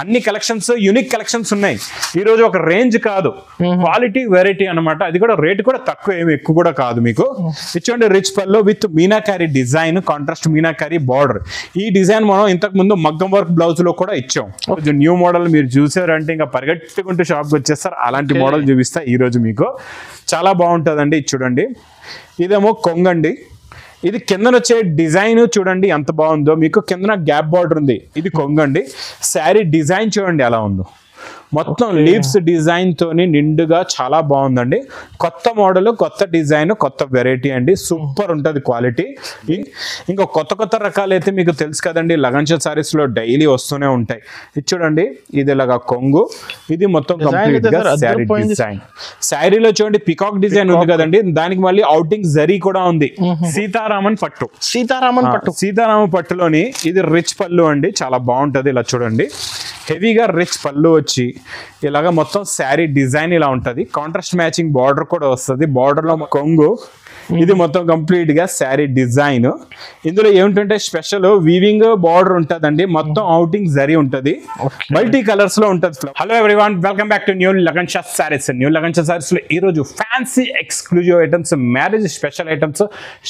అన్ని collections unique collections ఉన్నాయి. ఈ రోజు ఒక రేంజ్ కాదు, క్వాలిటీ వెరైటీ అన్నమాట. అది కూడా రేట్ కూడా తక్కువ, ఏమి ఎక్కువ కూడా కాదు. మీకు ఇచ్చండి rich pallu with meenakari design, contrast meenakari border. ఈ డిజైన్ మనం ఇంతకు ముందు మగ్గం వర్క్ బ్లౌజ్ లో కూడా ఇచ్చాం. న్యూ మోడల్ మీరు చూసారంటే ఇంకా పరిగెట్టుకుంటూ షాప్కి వచ్చేస్తారు. అలాంటి మోడల్ చూపిస్తా ఈ రోజు మీకు. చాలా బాగుంటుందండి. ఇది చూడండి, ఇదేమో కొంగండి. ఇది కిందన వచ్చే డిజైన్ చూడండి ఎంత బాగుందో. మీకు కిందన గ్యాప్ బార్డర్ ఉంది. ఇది కొంగండి. శారీ డిజైన్ చూడండి ఎలా ఉందో. మొత్తం లీవ్స్ డిజైన్ తోని నిండుగా చాలా బాగుందండి. కొత్త మోడల్, కొత్త డిజైన్, కొత్త వెరైటీ అండి. సూపర్ ఉంటుంది క్వాలిటీ. ఇంకా కొత్త కొత్త రకాలు అయితే మీకు తెలుసు కదండి, లగన్షా సారీస్ లో డైలీ వస్తూనే ఉంటాయి. ఇది చూడండి, ఇది ఇలాగా కొంగు. ఇది మొత్తం కంప్లీట్ గా శారీ డిజైన్. శారీలో చూడండి పికాక్ డిజైన్ ఉంది కదండి, దానికి మళ్ళీ అవుటింగ్ జరీ కూడా ఉంది. సీతారామన్ పట్టు, సీతారామన్ పట్టులోని ఇది రిచ్ పళ్ళు అండి. చాలా బాగుంటది. ఇలా చూడండి, హెవీగా రిచ్ పళ్ళు వచ్చి ఇలాగా మొత్తం శారీ డిజైన్ ఇలా ఉంటది. కాంట్రాస్ట్ మ్యాచింగ్ బార్డర్ కూడా వస్తుంది. బార్డర్ లో కొంగు. ఇది మొత్తం కంప్లీట్ గా శారీ డిజైన్. ఇందులో ఏమిటంటే స్పెషల్ వీవింగ్ బార్డర్ ఉంటదండి. మొత్తం అవుటింగ్ జరీ ఉంటది. మల్టీ కలర్స్ లో ఉంటది. Hello everyone, welcome back to new Lagansha saris. New Lagansha saris లో ఈ రోజు fancy exclusive items, marriage special items,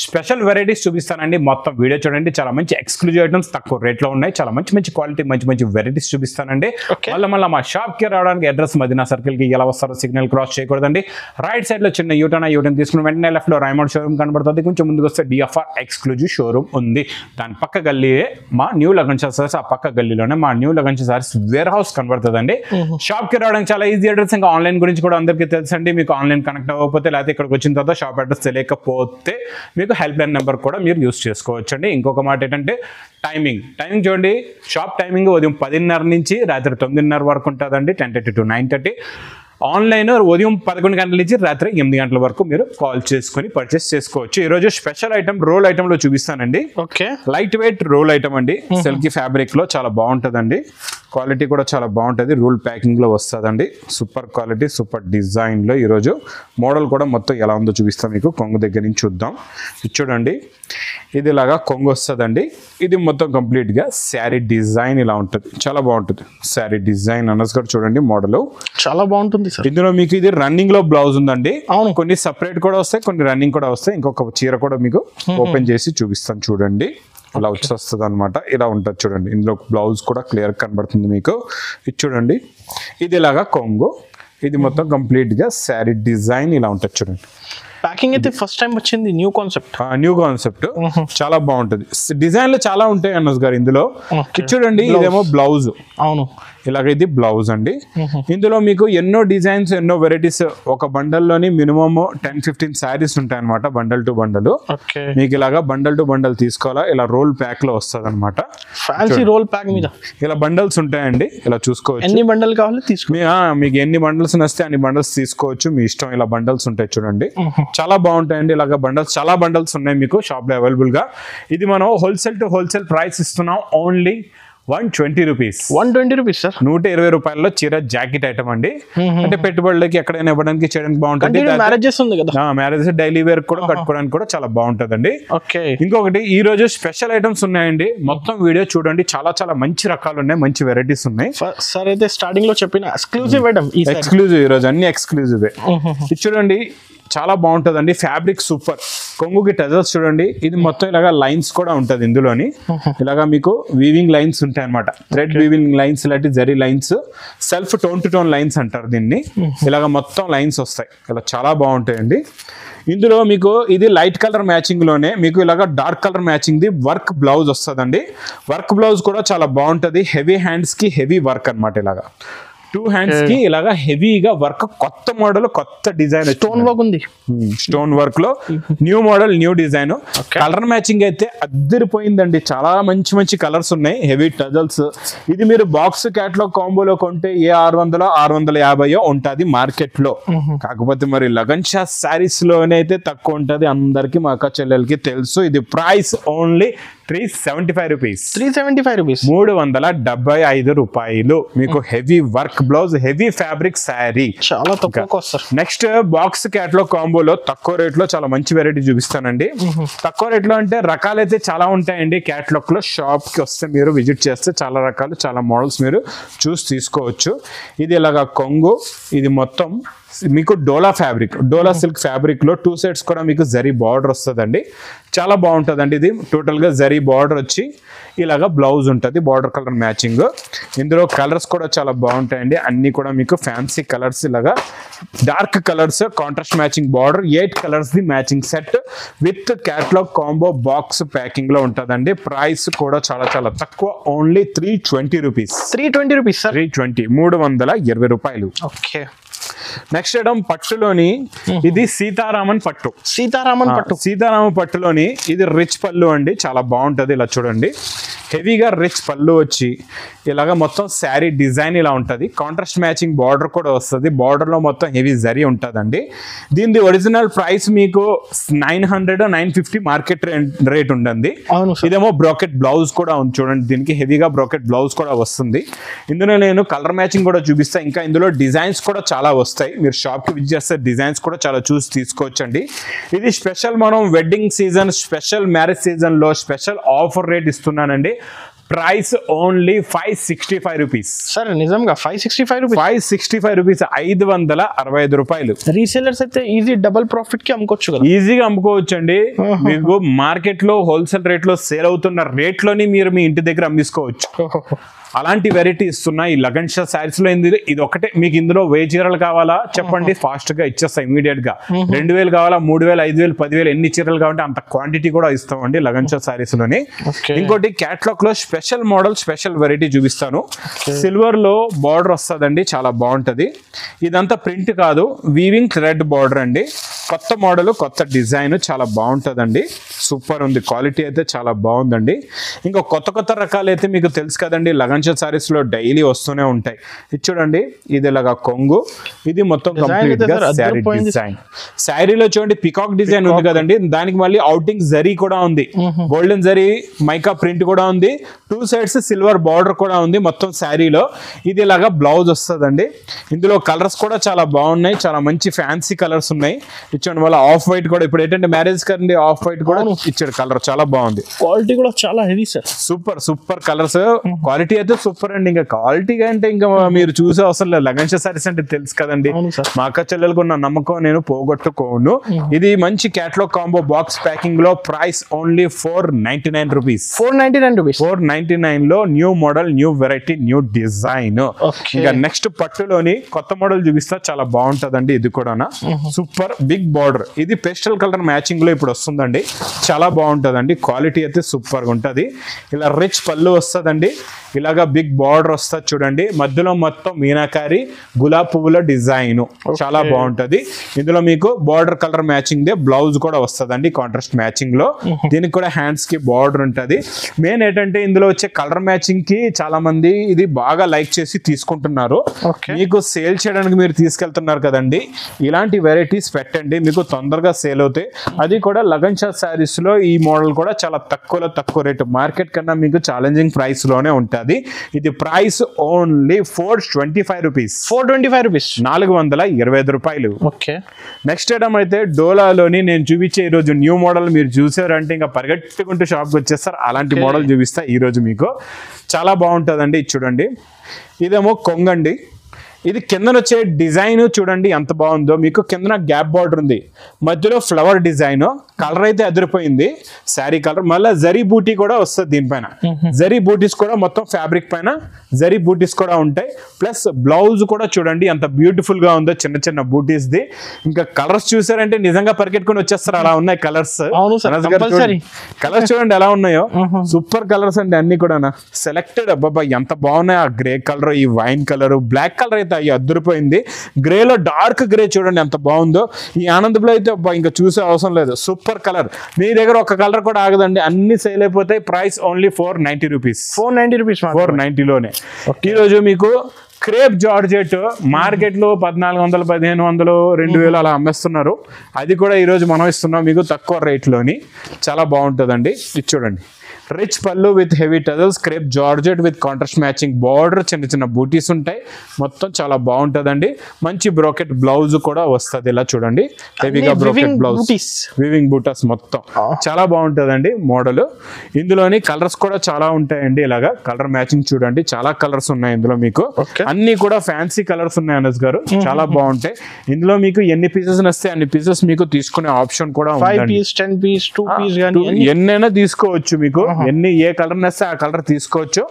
special varieties చూపిస్తానండి. మొత్తం వీడియో చూడండి. చాలా మంచి ఎక్స్క్లూజివ్ ఐటమ్స్ తక్కువ రేట్ లో ఉన్నాయి. చాలా మంచి మంచి క్వాలిటీ, మంచి మంచి వెరైటీస్ చూపిస్తానండి. మళ్ళీ మా షాప్ కి రావడానికి అడ్రస్ మదీనా సర్కిల్ కి ఎలా వస్తారో సిగ్నల్ క్రాస్ చేయకూడదండి. రైట్ సైడ్ లో చిన్న యూటర్న్ తీసుకుని వెంటనే లెఫ్ట్ లో రైమౌండ్ షోరూమ్ కనబడుతుంది. కొంచెం ముందుకు వస్తే డిఎఫ్ఆర్ ఎక్స్క్లూజివ్ షోరూమ్ ఉంది. దాని పక్క గల్లీయే మా న్యూ లగన్షా సారీస్. ఆ పక్క గల్లీలోనే మా new Lagansha saris warehouse కనబడుతుందండి. షాప్ కి రావడానికి చాలా ఈజీ అడ్రస్. ఇంకా ఆన్లైన్ గురించి కూడా అందరికీ తెలుసండి. మీకు ఆన్లైన్ కనెక్ట్ అవ్వకపోతే, లేకపోతే ఇక్కడికి వచ్చిన తర్వాత షాప్ అడ్రస్ తెలియకపోతే మీకు హెల్ప్ లైన్ నెంబర్ కూడా మీరు యూస్ చేసుకోవచ్చు అండి. ఇంకొక మాట ఏంటంటే టైమింగ్ చూడండి. షాప్ టైమింగ్ ఉదయం 10:30 నుంచి రాత్రి 9:30 వరకు ఉంటుందండి. 10:30 to 9:30. ఆన్లైన్ ఉదయం 11 గంటల నుంచి రాత్రి 8 గంటల వరకు మీరు కాల్ చేసుకుని పర్చేస్ చేసుకోవచ్చు. ఈ రోజు స్పెషల్ ఐటమ్ రోల్ ఐటమ్ లో చూపిస్తానండి. లైట్ వెయిట్ రోల్ ఐటమ్ అండి. సిల్కీ ఫ్యాబ్రిక్ లో చాలా బాగుంటుందండి. క్వాలిటీ కూడా చాలా బాగుంటుంది. రూల్ ప్యాకింగ్ లో వస్తుందండి. సూపర్ క్వాలిటీ, సూపర్ డిజైన్ లో ఈరోజు మోడల్ కూడా మొత్తం ఎలా ఉందో చూపిస్తాం మీకు. కొంగు దగ్గర నుంచి చూద్దాం. ఇది చూడండి, ఇది ఇలాగా కొంగు వస్తుందండి. ఇది మొత్తం కంప్లీట్ గా శారీ డిజైన్ ఇలా ఉంటుంది. చాలా బాగుంటుంది శారీ డిజైన్. అన్నస్ కూడా చూడండి, మోడల్ చాలా బాగుంటుంది. ఇందులో మీకు ఇది రన్నింగ్ లో బ్లౌజ్ ఉందండి. కొన్ని సెపరేట్ కూడా వస్తాయి, కొన్ని రన్నింగ్ కూడా వస్తాయి. ఇంకొక చీర కూడా మీకు ఓపెన్ చేసి చూపిస్తాను చూడండి. ఇలా వచ్చేస్తుంది అనమాట. ఇలా ఉంటుంది చూడండి. ఇందులో బ్లౌజ్ కూడా క్లియర్ కనబడుతుంది మీకు. ఇది చూడండి, ఇది ఇలాగా కొంగు. ఇది మొత్తం కంప్లీట్ గా శారీ డిజైన్ ఇలా ఉంటుంది చూడండి. ప్యాకింగ్ అయితే ఫస్ట్ టైం వచ్చింది. న్యూ కాన్సెప్ట్ చాలా బాగుంటది. డిజైన్లు చాలా ఉంటాయి అన్నస్ గారు ఇందులో. చూడండి, ఇదేమో బ్లౌజ్. అవును, ఇలాగ ఇది బ్లౌజ్ అండి. ఇందులో మీకు ఎన్నో డిజైన్స్, ఎన్నో వెరైటీస్. ఒక బండల్లోని మినిమం 10-15 శారీస్ ఉంటాయి అనమాట. Bundle to bundle. మీకు ఇలాగా బండల్ టు బండల్ తీసుకోవాలా. ఇలా రోల్ ప్యాక్ లో వస్తుంది అనమాట. ఫ్యాన్సీ రోల్ ప్యాక్ మీద ఇలా బండల్స్ ఉంటాయండి. ఇలా చూసుకోవచ్చు. ఎన్ని బండల్ కావాలి మీకు ఎన్ని బండల్స్ వస్తే అన్ని బండల్స్ తీసుకోవచ్చు. మీ ఇష్టం. ఇలా బండల్స్ ఉంటాయి చూడండి. చాలా బాగుంటాయండి. ఇలాగ బండల్స్, చాలా బండల్స్ ఉన్నాయి మీకు షాప్ లో అవైలబుల్ గా. ఇది మనం హోల్సేల్ టు హోల్సేల్ ప్రైస్ ఇస్తున్నాం. Only 120 rupees. 120 rupees sir. 120 రూపాయల్లో చీర జాకెట్ ఐటమ్ అండి. అంటే పెట్టుబడులకి ఎక్కడైనా ఇవ్వడానికి, చేయడానికి బాగుంటుంది. మ్యారేజ్ డైలీ వేర్ కూడా కట్టుకోవడానికి కూడా చాలా బాగుంటుందండి. ఇంకొకటి, ఈ రోజు స్పెషల్ ఐటమ్స్ ఉన్నాయండి. మొత్తం వీడియో చూడండి. చాలా చాలా మంచి రకాలు ఉన్నాయి, మంచి వెరైటీస్ ఉన్నాయి. సార్ అయితే స్టార్టింగ్ లో చెప్పిన ఎక్స్క్లూజివ్ ఐటమ్, ఎక్స్క్లూజివ్. ఈ రోజు అన్ని ఎక్స్క్లూజివ్. ఇది చూడండి, చాలా బాగుంటుందండి. Fabric super. కొంగుకి టజల్స్ చూడండి. ఇది మొత్తం ఇలాగా లైన్స్ కూడా ఉంటుంది ఇందులోని. ఇలాగా మీకు వీవింగ్ లైన్స్ ఉంటాయి అనమాట. థ్రెడ్ వీవింగ్ లైన్స్, ఇలాంటి zari lines, self tone to tone lines అంటారు దీన్ని. ఇలాగ మొత్తం లైన్స్ వస్తాయి. ఇలా చాలా బాగుంటాయండి. ఇందులో మీకు ఇది లైట్ కలర్ మ్యాచింగ్ లోనే మీకు ఇలాగా dark colour matching the work blouse వస్తుందండి. వర్క్ బ్లౌజ్ కూడా చాలా బాగుంటది. హెవీ హ్యాండ్స్ కి హెవీ వర్క్ అనమాట. ఇలాగా 2 హ్యాండ్స్ కి ఇలాగా హెవీగా వర్క్. కొత్త మోడల్, కొత్త డిజైన్. స్టోన్ వర్క్ ఉంది. స్టోన్ వర్క్ లో new model, new design. Colour matching అయితే అద్దరిపోయిందండి. చాలా మంచి మంచి కలర్స్ ఉన్నాయి. Heavy tassels. ఇది మీరు బాక్స్ క్యాట్లాగ్ కాంబోలో కొంటే ఏ 600 650 ఉంటుంది మార్కెట్ లో. కాకపోతే మరి లగన్షా శారీస్ లోనే అయితే తక్కువ ఉంటది. అందరికి మా అక్క చెల్లెలకి తెలుసు. ఇది ప్రైస్ ఓన్లీ 375 రూపీస్. 375 రూపీస్. 375 రూపాయలు మీకు heavy work blouse, heavy fabric sari. చాలా తక్కువ cost sir. Next box catalogue కాంబోలో తక్కువ రేట్ లో చాలా మంచి వెరైటీ చూపిస్తానండి. తక్కువ రేట్ లో అంటే రకాలు అయితే చాలా ఉంటాయండి. క్యాటలాగ్ లో షాప్ కి వస్తే మీరు విజిట్ చేస్తే చాలా రకాలు, చాలా మోడల్స్ మీరు చూసి తీసుకోవచ్చు. ఇది ఇలాగా కొంగు, ఇది మొత్తం మీకు డోలా ఫ్యాబ్రిక్, డోలా సిల్క్ ఫ్యాబ్రిక్ లో 2 సెట్స్ కూడా మీకు జరీ బార్డర్ వస్తుందండి. చాలా బాగుంటుందండి. ఇది టోటల్ గా జరీ బార్డర్ వచ్చి ఇలాగా బ్లౌజ్ ఉంటుంది, బార్డర్ కలర్ మ్యాచింగ్. ఇందులో కలర్స్ కూడా చాలా బాగుంటాయండి. అన్ని కూడా మీకు ఫ్యాన్సీ కలర్స్, ఇలాగా dark colours, contrast matching border, 8 colours the matching set with catalogue combo box packing లో ఉంటుందండి. ప్రైస్ కూడా చాలా చాలా తక్కువ, ఓన్లీ 320 రూపీస్. 320 rupees sir. 320, 320 రూపాయలు. ఓకే. నెక్స్ట్ ఐటమ్ పట్టులోని ఇది సీతారామన్ పట్టు. సీతారామన్ పట్టులోని ఇది రిచ్ పళ్ళు అండి. చాలా బాగుంటది. ఇలా చూడండి, హెవీగా రిచ్ పళ్ళు వచ్చి ఇలాగా మొత్తం శారీ డిజైన్ ఇలా ఉంటుంది. కాంట్రాస్ట్ మ్యాచింగ్ బార్డర్ కూడా వస్తుంది. బార్డర్ లో మొత్తం హెవీ జరీ ఉంటుందండి. దీని ఒరిజినల్ ప్రైస్ మీకు 900-950 మార్కెట్ రేట్ ఉంటుంది. ఇదేమో బ్రాకెట్ బ్లౌజ్ కూడా ఉంది చూడండి. దీనికి హెవీగా బ్రాకెట్ బ్లౌజ్ కూడా వస్తుంది. ఇందులో నేను కలర్ మ్యాచింగ్ కూడా చూపిస్తాను. ఇంకా ఇందులో డిజైన్స్ కూడా చాలా వస్తాయి. మీరు షాప్ కి విజిట్ చేస్తే డిజైన్స్ కూడా చాలా చూసి తీసుకోవచ్చండి. ఇది స్పెషల్ మనం wedding season, special marriage season లో స్పెషల్ ఆఫర్ రేట్ ఇస్తున్నానండి. Price only 565 rupees. సార్ నిజంగా 565 రూపీస్. 565 రూపీస్, 565 రూపాయలు. రీసేలర్స్ అయితే ఈజీ డబుల్ ప్రాఫిట్ కి అమ్ముకోవచ్చు కదా. ఈజీగా అమ్ముకోవచ్చు అండి. మీకు మార్కెట్ లో హోల్సేల్ రేట్ లో సేల్ అవుతున్న రేట్ లోని మీరు మీ ఇంటి దగ్గర అమ్మించుకోవచ్చు. అలాంటి వెరైటీ ఇస్తున్నా ఈ లగన్ షా శారీస్ లో. ఇది ఒకటే మీకు. ఇందులో 1000 చీరలు కావాలా చెప్పండి, ఫాస్ట్ గా ఇచ్చేస్తా ఇమీడియట్ గా. 2000 కావాలా, 3000, 5000, 10,000 ఎన్ని చీరలు కావాలంటే అంత క్వాంటిటీ కూడా ఇస్తామండి లగన్ షా శారీస్ లోని. ఇంకోటి క్యాటలాగ్ లో స్పెషల్ మోడల్, స్పెషల్ వెరైటీ చూపిస్తాను. సిల్వర్ లో బార్డర్ వస్తుందండి, చాలా బాగుంటది. ఇదంతా ప్రింట్ కాదు, వీవింగ్ థ్రెడ్ బార్డర్ అండి. కొత్త మోడల్, కొత్త డిజైన్, చాలా బాగుంటుందండి. సూపర్ ఉంది. క్వాలిటీ అయితే చాలా బాగుందండి. ఇంకా కొత్త కొత్త రకాలు అయితే మీకు తెలుసు కదండి, లగన్ షా సారీస్ లో డైలీ వస్తూనే ఉంటాయి. ఇది చూడండి, ఇది ఇలాగా కొంగు, ఇది మొత్తం కంప్లీట్ గా శారీ డిజైన్. శారీలో చూడండి పికాక్ డిజైన్ ఉంది కదండి, దానికి మళ్ళీ అవుటింగ్ జరీ కూడా ఉంది. గోల్డెన్ జరీ మైకా ప్రింట్ కూడా ఉంది. 2 సైడ్స్ సిల్వర్ బార్డర్ కూడా ఉంది మొత్తం శారీలో. ఇది ఇలాగా బ్లౌజ్ వస్తుందండి. ఇందులో కలర్స్ కూడా చాలా బాగున్నాయి, చాలా మంచి ఫ్యాన్సీ కలర్స్ ఉన్నాయి. ఇచ్చాడు వల్ల ఆఫ్ వైట్ కూడా, ఇప్పుడు ఏంటంటే మ్యారేజ్ కండి ఆఫ్ వైట్ కూడా ఇచ్చాడు కలర్, చాలా బాగుంది. క్వాలిటీ కూడా చాలా heavy sir. Super colours, quality అయితే సూపర్ అండి. ఇంకా క్వాలిటీ అంటే ఇంకా మీరు చూసే అవసరం లేదు. లగన్ షా సారీస్ అంటే తెలుసు కదండి, మా అక్క చెల్లెలకు ఉన్న నమ్మకం నేను పోగొట్టుకోను. ఇది మంచి క్యాటలాగ్ కాంబో బాక్స్ ప్యాకింగ్ లో. Price only 499 rupees. 499 లో new model, new variety, new design. ఇంకా నెక్స్ట్ పట్టులోని కొత్త మోడల్ చూపిస్తా, చాలా బాగుంటదండి. ఇది కూడా సూపర్ బిగ్ బార్డర్. ఇది పేస్టల్ కలర్ మ్యాచింగ్ లో ఇప్పుడు వస్తుందండి. చాలా బాగుంటదండి. క్వాలిటీ అయితే సూపర్ గా ఉంటది. ఇలా రిచ్ పళ్ళు వస్తుందండి. ఇలాగా బిగ్ బార్డర్ వస్తుంది చూడండి. మధ్యలో మొత్తం మీనాకారి గులాబ్ పువ్వుల డిజైన్, చాలా బాగుంటది. ఇందులో మీకు border colour matching they blouse కూడా వస్తుందండి, కాంట్రాస్ట్ మ్యాచింగ్ లో. దీనికి కూడా హ్యాండ్స్ కి బార్డర్ ఉంటది. మెయిన్ ఏంటంటే ఇందులో వచ్చే కలర్ మ్యాచింగ్ కి చాలా మంది ఇది బాగా లైక్ చేసి తీసుకుంటున్నారు. మీకు సేల్ చేయడానికి మీరు తీసుకెళ్తున్నారు కదండి, ఇలాంటి వెరైటీస్ పెట్టండి, మీకు తొందరగా సేల్ అవుతాయి. అది కూడా లగన్ షా శారీస్ లో ఈ మోడల్ కూడా చాలా తక్కువ రేటు, మార్కెట్ కన్నా మీకు ఛాలెంజింగ్ ప్రైస్ లోనే ఉంటుంది. ఇది ప్రైస్ ఓన్లీ 425 రూపీస్. 425 రూపాయలు. నెక్స్ట్ ఐటమ్ అయితే డోలాలోని నేను చూపించే ఈ రోజు న్యూ మోడల్. మీరు చూసారంటే ఇంకా పరిగెట్టుకుంటూ షాప్కి వచ్చేస్తారు. అలాంటి మోడల్ చూపిస్తా ఈ రోజు మీకు. చాలా బాగుంటుందండి. ఇది చూడండి, ఇదేమో కొంగండి. ఇది కిందన వచ్చే డిజైన్ చూడండి ఎంత బాగుందో. మీకు కిందన గ్యాప్ బార్డర్ ఉంది, మధ్యలో ఫ్లవర్ డిజైన్. కలర్ అయితే అదిరిపోయింది శారీ కలర్. మళ్ళీ జరీ బూటీ కూడా వస్తుంది దీనిపైన. జరీ బూటీస్ కూడా మొత్తం ఫ్యాబ్రిక్ పైన జరీ బూటీస్ కూడా ఉంటాయి. ప్లస్ బ్లౌజ్ కూడా చూడండి ఎంత బ్యూటిఫుల్ గా ఉందో, చిన్న చిన్న బూటీస్ ది. ఇంకా కలర్స్ చూసారంటే నిజంగా పరిగెట్టుకుని వచ్చేస్తారు, అలా ఉన్నాయి కలర్స్. కలర్స్ చూడండి ఎలా ఉన్నాయో, సూపర్ కలర్స్ అండి అన్ని కూడా సెలెక్టెడ్. అబ్బాబా ఎంత బాగున్నాయి. ఆ గ్రే కలర్, ఈ వైన్ కలర్, బ్లాక్ కలర్ అయితే అద్దరిపోయింది. గ్రేలో డార్క్ గ్రే చూడండి ఎంత బాగుందో. ఈ ఆనంద్లో అయితే ఇంకా చూసే అవసరం లేదు, సూపర్ కలర్. మీ దగ్గర ఒక కలర్ కూడా ఆగదండి, అన్ని సేల్ అయిపోతాయి. Price only 490 rupees. 490 లోనే. ఈ రోజు మీకు క్రేప్ జార్జెట్ మార్కెట్ లో 1400, 1500, 2000 అలా అమ్మేస్తున్నారు. అది కూడా ఈ రోజు మనం ఇస్తున్నాం మీకు తక్కువ రేట్ లోని. చాలా బాగుంటుందండి. ఇది చూడండి, రిచ్ పళ్ళు with heavy tassels, crepe georgette with contrast matching border, చిన్న చిన్న బూటీస్ ఉంటాయి. మొత్తం చాలా బాగుంటదండి. మంచి బ్రోకెట్ బ్లౌజ్ కూడా వస్తుంది. ఇలా చూడండి, హెవీగా బ్రోకెట్ బ్లౌజ్, వివింగ్ బూటాస్ మొత్తం చాలా బాగుంటదండి మోడల్. ఇందులోని కలర్స్ కూడా చాలా ఉంటాయండి. ఇలాగా కలర్ మ్యాచింగ్ చూడండి, చాలా కలర్స్ ఉన్నాయి ఇందులో మీకు. అన్ని కూడా ఫ్యాన్సీ కలర్స్ ఉన్నాయి అనస్ గారు, చాలా బాగుంటాయి. ఇందులో మీకు ఎన్ని పీసెస్ వస్తే అన్ని పీసెస్ మీకు తీసుకునే ఆప్షన్ కూడా ఉందండి. 10 పీస్ 2 పీస్ గాని ఎన్నైనా తీసుకోవచ్చు. మీకు ఏ కలర్ నస్తే ఆ కలర్ తీసుకోవచ్చు.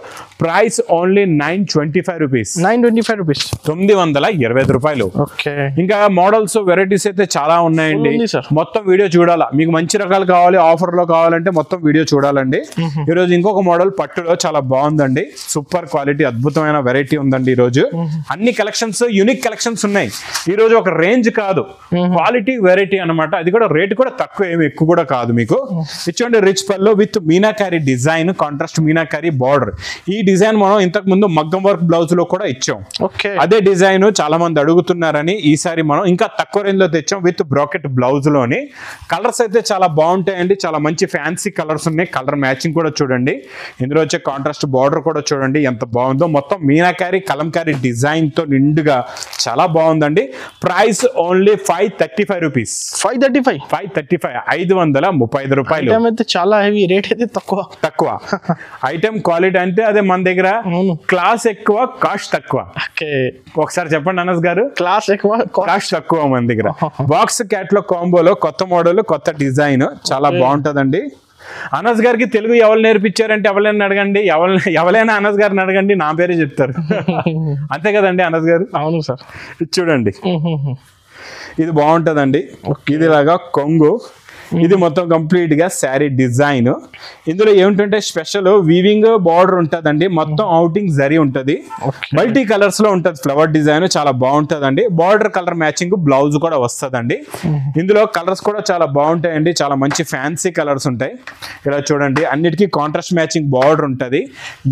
ప్రైస్ ఓన్లీ 925 రూపీస్, 925 రూపీస్, 925 రూపాయలు. ఇంకా మోడల్స్ వెరైటీస్ అయితే చాలా ఉన్నాయండి. మొత్తం వీడియో చూడాలా. మీకు మంచి రకాలు కావాలి, ఆఫర్ లో కావాలంటే మొత్తం వీడియో చూడాలండి. ఈ రోజు ఇంకొక మోడల్ పట్టులో చాలా బాగుందండి. సూపర్ క్వాలిటీ, అద్భుతమైన వెరైటీ ఉందండి. ఈ రోజు అన్ని కలెక్షన్స్, యూనిక్ కలెక్షన్స్ ఉన్నాయి. ఈ రోజు ఒక రేంజ్ కాదు, క్వాలిటీ వెరైటీ అన్నమాట. అది కూడా రేట్ కూడా తక్కువ, ఏమి ఎక్కువ కూడా కాదు. మీకు ఇచ్చండి rich pallu with meenakari design, contrast meenakari border. ఈ డిజైన్ మనం ఇంతకు ముందు మగ్గం వర్క్ బ్లౌజ్ లో కూడా ఇచ్చాం. అదే డిజైన్ చాలా మంది అడుగుతున్నారని ఈసారి మనం ఇంకా తక్కువ రేంజ్ లో తెచ్చాం విత్ బ్రాకెట్ బ్లౌజ్ లోని. కలర్స్ అయితే చాలా బాగుంటాయండి, చాలా మంచి ఫ్యాన్సీ కలర్స్ ఉన్నాయి. కలర్ మ్యాచింగ్ కూడా చూడండి. ఇందులో వచ్చే కాంట్రాస్ట్ బార్డర్ కూడా చూడండి ఎంత బాగుందో. మొత్తం మీనాకారి కలంకారీ డిజైన్ తో నిండుగా చాలా బాగుందండి. ప్రైస్ ఓన్లీ 535 రూపీస్, 535 535 రూపాయలు. చాలా హెవీ రేట్ అయితే తక్కువ ఐటమ్ క్వాలిటీ అంటే అదే మన దగ్గర క్లాస్ ఎక్కువ, కాస్ట్ తక్కువ. ఒకసారి చెప్పండి అనస్ గారు, క్లాస్ ఎక్కువ, కాస్ట్ తక్కువ మన దగ్గర. బాక్స్ క్యాట్లాగ్ కాంబోలో కొత్త మోడల్, కొత్త డిజైన్ చాలా బాగుంటదండి. అనస్ గారికి తెలుగు ఎవరు నేర్పించారంటే ఎవరైనా అడగండి, ఎవరైనా అనస్ గారిని అడగండి, నా పేరే చెప్తారు. అంతే కదండి అనస్ గారు? అవును సార్. చూడండి, ఇది బాగుంటదండి. ఇదిలాగా కొంగు, ఇది మొత్తం కంప్లీట్ గా శారీ డిజైన్. ఇందులో ఏమిటంటే స్పెషల్ వీవింగ్ బార్డర్ ఉంటదండి. మొత్తం అవుటింగ్ జరీ ఉంటది, మల్టీ కలర్స్ లో ఉంటది. ఫ్లవర్ డిజైన్ చాలా బాగుంటదండి. బార్డర్ కలర్ మ్యాచింగ్ బ్లౌజ్ కూడా వస్తదండి. ఇందులో కలర్స్ కూడా చాలా బాగుంటాయండి, చాలా మంచి ఫ్యాన్సీ కలర్స్ ఉంటాయి. ఇలా చూడండి, అన్నిటికీ కాంట్రాస్ట్ మ్యాచింగ్ బార్డర్ ఉంటది.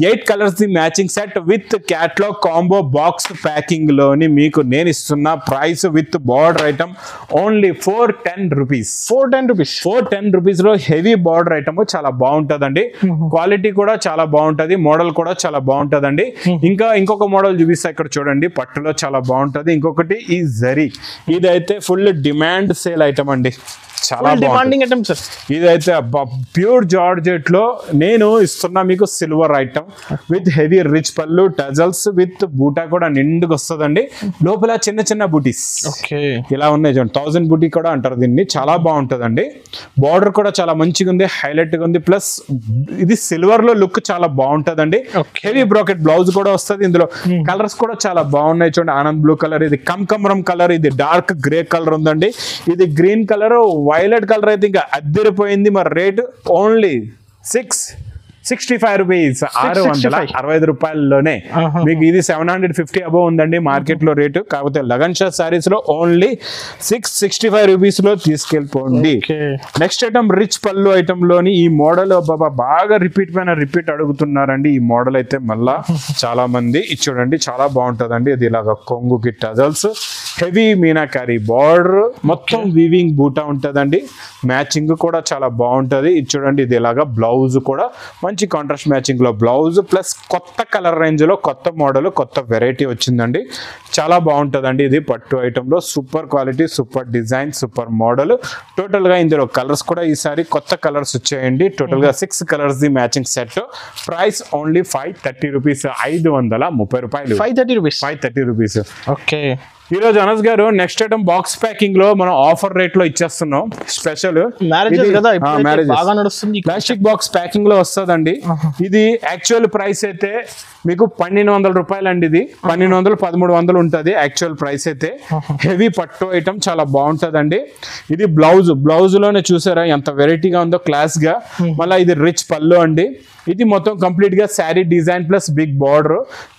8 colours the matching set with catalogue combo box packing లోని మీకు నేను ఇస్తున్న price with border item only 410 rupees, 410 rupees లో హెవీ బార్డర్ ఐటమ్ చాలా బాగుంటదండి. క్వాలిటీ కూడా చాలా బాగుంటది, మోడల్ కూడా చాలా బాగుంటదండి. ఇంకొక మోడల్ చూపిస్తా, ఇక్కడ చూడండి, పట్టులో చాలా బాగుంటది. ఇంకొకటి ఈ జరీ, ఇదైతే ఫుల్ డిమాండ్ సేల్ ఐటమ్ అండి, చాలా డిమాండింగ్ ఐటమ్ సార్. ఇదైతే ప్యూర్ జార్జెట్ లో నేను ఇస్తున్నా మీకు silver item with heavy rich పళ్ళు, టజల్స్ విత్ బూటా కూడా నిండుగా వస్తుందండి. లోపల చిన్న చిన్న బూటీస్ ఇలా ఉన్నాయి చూడండి, 1000 బూటీ కూడా అంటారు దీన్ని. చాలా బాగుంటదండి. బార్డర్ కూడా చాలా మంచిగా ఉంది, హైలైట్ గా ఉంది. ప్లస్ ఇది సిల్వర్ లో లుక్ చాలా బాగుంటదండి. హెవీ బ్రాకెట్ బ్లౌజ్ కూడా వస్తుంది. ఇందులో కలర్స్ కూడా చాలా బాగున్నాయి చూడండి. ఆనంద్ బ్లూ కలర్, ఇది కమరం కలర్, ఇది డార్క్ గ్రే కలర్ ఉందండి. ఇది గ్రీన్ కలర్, వైలెట్ కలర్ అయితే ఇంకా అద్దరిపోయింది. మరి రేటు ఓన్లీ 665 రూపీస్, 665 రూపాయల్లోనే మీకు. ఇది 750 అబౌవ్ ఉందండి మార్కెట్ లో రేటు. కాకపోతే లగన్ షా సారీస్ లో ఓన్లీ 665 రూపీస్ లో తీసుకెళ్ళిపోండి. నెక్స్ట్ ఐటమ్ రిచ్ పళ్ళు ఐటమ్ లోని ఈ మోడల్ బాగా రిపీట్ పైన రిపీట్ అడుగుతున్నారండి. ఈ మోడల్ అయితే మళ్ళా చాలా మంది. ఇది చూడండి, చాలా బాగుంటదండి. ఇది ఇలాగ కొంగుకి టజల్స్, హెవీ మీనాకారి బార్డర్, మొత్తం వీవింగ్ బూటా ఉంటదండి. మ్యాచింగ్ కూడా చాలా బాగుంటది. ఇది చూడండి, ఇది ఇలాగా బ్లౌజ్ కూడా మంచి కాంట్రాస్ట్ మ్యాచింగ్ లో బ్లౌజ్, ప్లస్ కొత్త కలర్ రేంజ్ లో కొత్త మోడల్, కొత్త వెరైటీ వచ్చిందండి. చాలా బాగుంటదండి. ఇది పట్టు ఐటమ్ లో super quality, super design, super model. Total గా ఇందులో కలర్స్ కూడా ఈసారి కొత్త కలర్స్ వచ్చాయండి. టోటల్ గా 6 colours the matching set. Price only 530 rupees, 530 రూపాయలు, 530 రూపీస్. ఓకే. ఈ రోజు అనస్ గారు నెక్స్ట్ ఐటమ్ బాక్స్ ప్యాకింగ్ లో మనం ఆఫర్ రేట్ లో ఇచ్చేస్తున్నాం. స్పెషల్ ప్లాస్టిక్ బాక్స్ ప్యాకింగ్ లో వస్తుందండి. ఇది యాక్చువల్ ప్రైస్ అయితే మీకు 1200 రూపాయలు అండి. ఇది 1200 1300 ఉంటుంది యాక్చువల్ ప్రైస్ అయితే. హెవీ పట్టు ఐటమ్ చాలా బాగుంటదండి. ఇది బ్లౌజ్ లోనే చూసారా ఎంత వెరైటీగా ఉందో, క్లాస్ గా. మళ్ళీ ఇది రిచ్ పళ్ళు అండి. ఇది మొత్తం కంప్లీట్ గా sari design plus big border,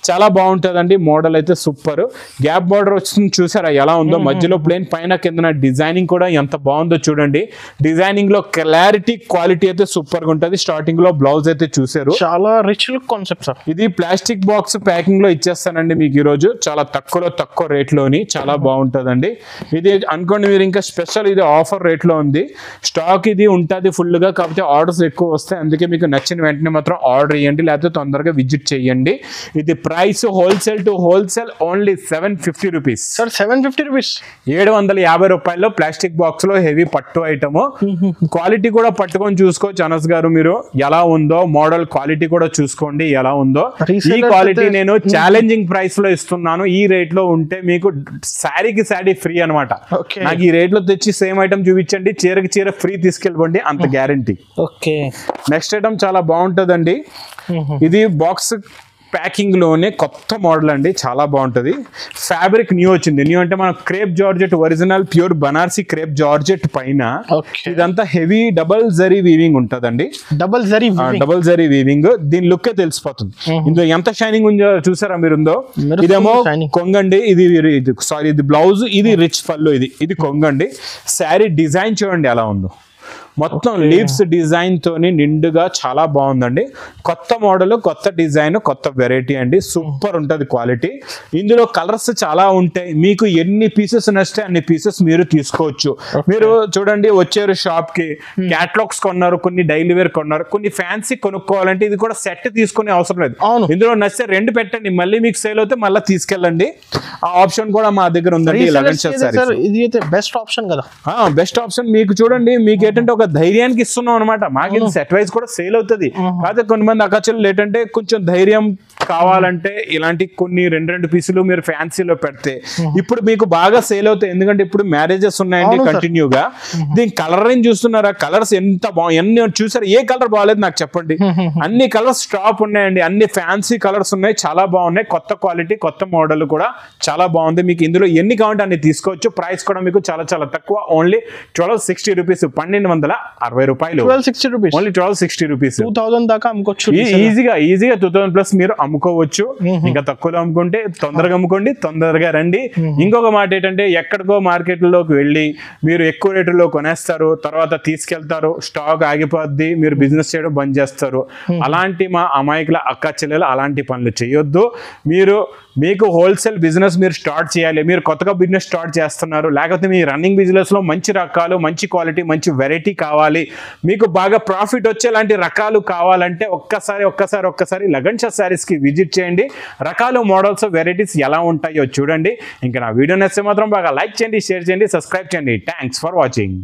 చాలా బాగుంటుందండి. మోడల్ అయితే సూపర్. గ్యాప్ బార్డర్ వస్తుంది చూసారా ఎలా ఉందో, మధ్యలో ప్లేన్, పైన కింద డిజైనింగ్ కూడా ఎంత బాగుందో చూడండి. డిజైనింగ్ లో క్లారిటీ క్వాలిటీ అయితే సూపర్ గా ఉంటుంది. స్టార్టింగ్ లో బ్లౌజ్ అయితే చూసారు, చాలా రిచ్ లుక్ కాన్సెప్ట్ సార్. ఇది ప్లాస్టిక్ బాక్స్ ప్యాకింగ్ లో ఇచ్చేస్తానండి మీకు ఈ రోజు చాలా తక్కువ రేట్ లోని. చాలా బాగుంటుందండి. ఇది అనుకోండి మీరు ఇంకా స్పెషల్, ఇది ఆఫర్ రేట్ లో ఉంది. స్టాక్ ఇది ఉంటుంది ఫుల్ గా, కాకపోతే ఆర్డర్స్ ఎక్కువ వస్తాయి. అందుకే మీకు నచ్చిన వెంటనే మాత్రం ఆర్డర్ చేయండి, లేకపోతే తొందరగా విజిట్ చేయండి. ఇది price wholesale to wholesale only 750 rupees sir. 750 rupees, 750 రూపాయల్లో ప్లాస్టిక్ బాక్స్ లో హెవీ పట్టు ఐటమ్. క్వాలిటీ కూడా పట్టుకొని చూసుకోవచ్చు అనస్ గారు, మీరు ఎలా ఉందో మోడల్ క్వాలిటీ కూడా చూసుకోండి ఎలా ఉందో. ఈ క్వాలిటీ నేను ఛాలెంజింగ్ ప్రైస్ లో ఇస్తున్నాను. ఈ రేట్ లో ఉంటే మీకు శారీకి శారీ ఫ్రీ అనమాట. నాకు ఈ రేట్ లో తెచ్చి సేమ్ ఐటమ్ చూపించండి, చీరకి చీర ఫ్రీ తీసుకెళ్ళిపోండి, అంత గ్యారంటీ. ఓకే, నెక్స్ట్ ఐటమ్ చాలా బాగుంటుందండి. ఇది బాక్స్ ప్యాకింగ్ లోనే కొత్త మోడల్ అండి, చాలా బాగుంటుంది. ఫ్యాబ్రిక్ న్యూ వచ్చింది. న్యూ అంటే మన crepe georgette, original pure Banarasi crepe georgette పైన ఇదంతా హెవీ డబల్ జరీ వీవింగ్ ఉంటదండి. డబల్ జరీ వీవింగ్, దీని లుక్ తెలిసిపోతుంది. ఇందులో ఎంత షైనింగ్ ఉందో చూసారా మీరు ఉందో. ఇదేమో కొంగండి, ఇది సారీ ఇది బ్లౌజ్, ఇది రిచ్ పళ్ళు, ఇది కొంగండి. శారీ డిజైన్ చూడండి ఎలా ఉందో, మొత్తం లీవ్స్ డిజైన్ తోని నిండుగా చాలా బాగుందండి. కొత్త మోడల్, కొత్త డిజైన్, కొత్త వెరైటీ అండి. సూపర్ ఉంటుంది క్వాలిటీ. ఇందులో కలర్స్ చాలా ఉంటాయి. మీకు ఎన్ని పీసెస్ నచ్చితే అన్ని పీసెస్ మీరు తీసుకోవచ్చు. మీరు చూడండి, వచ్చారు షాప్ కి, క్యాటలాగ్స్ కొన్నారు, కొన్ని డైలీ వేర్ కొన్నారు, కొన్ని ఫ్యాన్సీ కొనుక్కోవాలంటే ఇది కూడా సెట్ తీసుకునే అవసరం లేదు. ఇందులో నచ్చితే 2 పెట్టండి, మళ్ళీ మీకు సేల్ అవుతే మళ్ళీ తీసుకెళ్ళండి. ఆ ఆప్షన్ కూడా మా దగ్గర ఉందండి. బెస్ట్ ఆప్షన్ కదా, బెస్ట్ ఆప్షన్. మీకు చూడండి, మీకు ఏంటంటే ఒక ధైర్యానికి ఇస్తున్నాం అనమాట. మాకు ఇది సెట్ వైజ్ కూడా సేల్ అవుతుంది. కాకపోతే కొంతమంది అక్కచెల్లు ఏంటంటే కొంచెం ధైర్యం కావాలంటే ఇలాంటి కొన్ని 2 పీసులు మీరు ఫ్యాన్సీలో పెడితే ఇప్పుడు మీకు బాగా సేల్ అవుతాయి. ఎందుకంటే ఇప్పుడు మ్యారేజెస్ ఉన్నాయండి కంటిన్యూగా. దీని కలరింగ్ చూస్తున్నారా, కలర్స్ ఎంత ఎన్ని చూసారు, ఏ కలర్ బాగాలేదు నాకు చెప్పండి. అన్ని కలర్స్ స్టాప్ ఉన్నాయండి, అన్ని ఫ్యాన్సీ కలర్స్ ఉన్నాయి, చాలా బాగున్నాయి. కొత్త క్వాలిటీ, కొత్త మోడల్ కూడా చాలా బాగుంది. మీకు ఇందులో ఎన్ని కావాలంటే అన్ని తీసుకోవచ్చు. ప్రైస్ కూడా మీకు చాలా తక్కువ, ఓన్లీ 1260 రూపీస్, 1260 రూపాయలు. 1260 రూపీస్, ఓన్లీ 1260 రూపీస్. 2000 దాకా అమ్ముకోవచ్చు ఈజీగా 2000 ప్లస్ మీరు అమ్ముకోవచ్చు. ఇంకా తక్కువలో అమ్ముకుంటే తొందరగా అమ్ముకోండి, తొందరగా రండి. ఇంకొక మాట ఏంటంటే, ఎక్కడికో మార్కెట్లోకి వెళ్ళి మీరు ఎక్కువ రేటులో కొనేస్తారు, తర్వాత తీసుకెళ్తారు, స్టాక్ ఆగిపోద్ది, మీరు బిజినెస్ చేయడం బంద్ చేస్తారు. అలాంటి మా అమాయకుల అక్క చెల్లెలు అలాంటి పనులు చేయొద్దు. మీకు హోల్సేల్ బిజినెస్ మీరు స్టార్ట్ చేయాలి. మీరు కొత్తగా బిజినెస్ స్టార్ట్ చేస్తున్నారు, లేకపోతే మీ రన్నింగ్ బిజినెస్ లో మంచి రకాలు, మంచి క్వాలిటీ, మంచి వెరైటీ కావాలి, మీకు బాగా ప్రాఫిట్ వచ్చేలాంటి రకాలు కావాలంటే ఒక్కసారి లగన్ షా శారీస్ కి విజిట్ చేయండి. రకాలు, మోడల్స్, వెరైటీస్ ఎలా ఉంటాయో చూడండి. ఇంకా నా వీడియో నచ్చితే మాత్రం బాగా లైక్ చేయండి, షేర్ చేయండి, సబ్స్క్రైబ్ చేయండి. Thanks for watching.